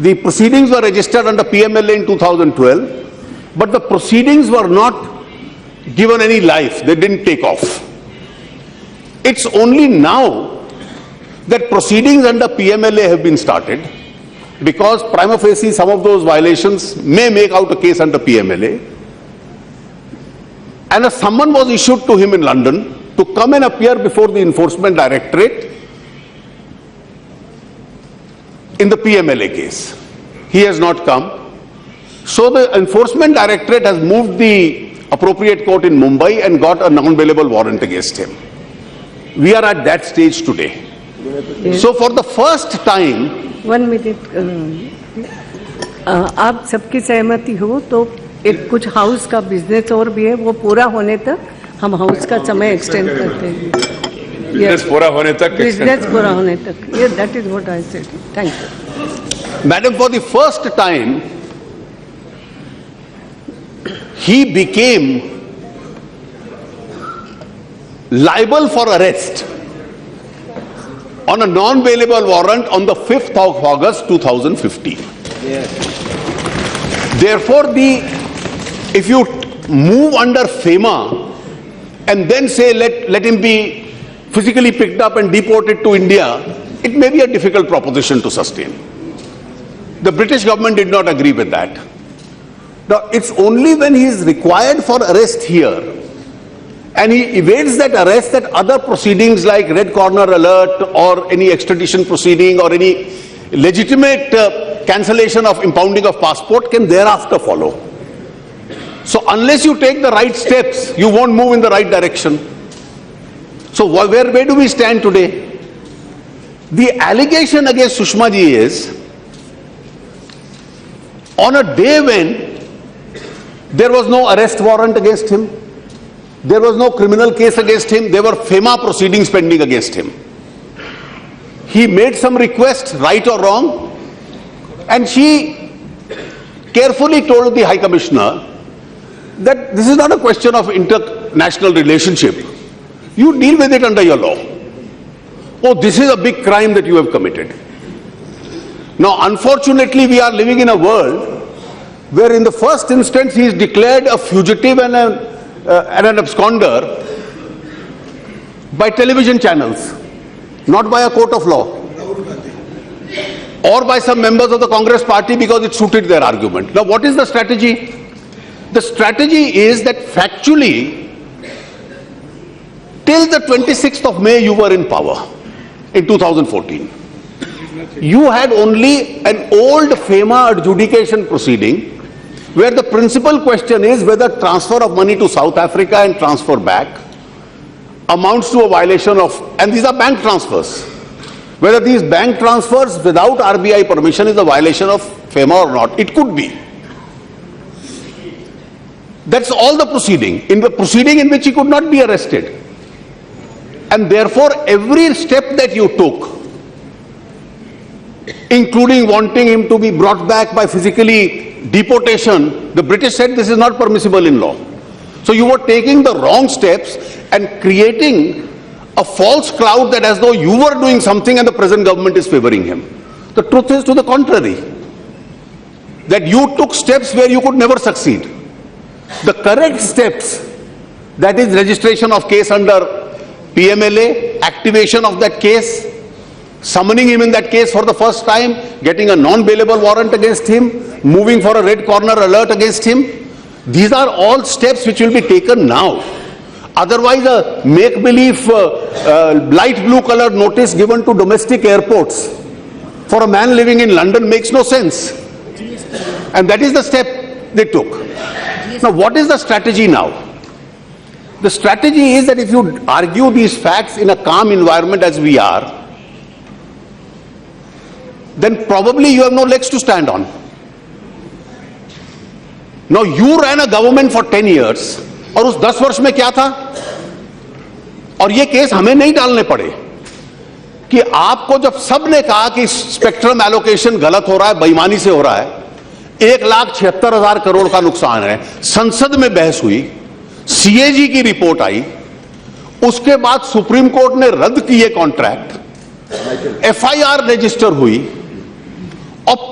The proceedings were registered under PMLA in 2012, but the proceedings were not given any life. They didn't take off. It's only now that proceedings under PMLA have been started, because prima facie some of those violations may make out a case under PMLA. And a summon was issued to him in London to come and appear before the Enforcement Directorate in the PMLA case. He has not come. So the Enforcement Directorate has moved the appropriate court in Mumbai and got a non-bailable warrant against him. We are at that stage today. Yes. So for the first time, 1 minute, आप सबकी सहमति हो तो एक कुछ house का business और भी है, वो पूरा होने तक हम हाउस का समय एक्सटेंड करते हैं. बिजनेस पूरा होने तक. बिजनेस पूरा होने तक. Yes, that is what I said. Thank you. Madam, for the first time, he became liable for arrest on a non-bailable warrant on the 5th of August 2015. Yes. Therefore, if you move under FEMA and then say let him be physically picked up and deported to India, it may be a difficult proposition to sustain. The British government did not agree with that. Now, it's only when he is required for arrest here and he evades that arrest that other proceedings like red corner alert or any extradition proceeding or any legitimate cancellation of impounding of passport can thereafter follow. So unless you take the right steps, you won't move in the right direction. So where do we stand today? The allegation against Sushma ji is, on a day when there was no arrest warrant against him, there was no criminal case against him, there were FEMA proceedings pending against him. He made some request, right or wrong, and she carefully told the High Commissioner that this is not a question of international relationship. You deal with it under your law. Oh, this is a big crime that you have committed. Now, unfortunately, we are living in a world where in the first instance he is declared a fugitive and an absconder by television channels, not by a court of law, or by some members of the Congress party because it suited their argument. Now, what is the strategy? The strategy is that factually, till the 26th of May, you were in power in 2014. You had only an old FEMA adjudication proceeding where the principal question is whether transfer of money to South Africa and transfer back amounts to a violation of, and these are bank transfers, whether these bank transfers without RBI permission is a violation of FEMA or not. It could be. That's all the proceeding. In the proceeding in which he could not be arrested. And therefore, every step that you took, including wanting him to be brought back by physically deportation, the British said this is not permissible in law. So you were taking the wrong steps and creating a false cloud that as though you were doing something and the present government is favoring him. The truth is to the contrary, that you took steps where you could never succeed. The correct steps, that is registration of case under PMLA, activation of that case, summoning him in that case for the first time, getting a non-bailable warrant against him, moving for a red corner alert against him. These are all steps which will be taken now. Otherwise, a make-believe light blue colored notice given to domestic airports for a man living in London makes no sense. And that is the step they took. Now, what is the strategy now? The strategy is that if you argue these facts in a calm environment as we are, then probably you have no legs to stand on. Now, you ran a government for 10 years, और उस 10 वर्ष में क्या था? और ये case हमें नहीं डालने पड़े कि आपको जब सबने कहा कि स्पेक्ट्रम एलोकेशन गलत हो रहा है, बेईमानी से हो रहा है, 1,76,000 करोड़ का नुकसान है, संसद में बहस हुई, सीएजी की रिपोर्ट आई, उसके बाद सुप्रीम कोर्ट ने रद्द किए कॉन्ट्रैक्ट, एफआईआर रजिस्टर हुई, और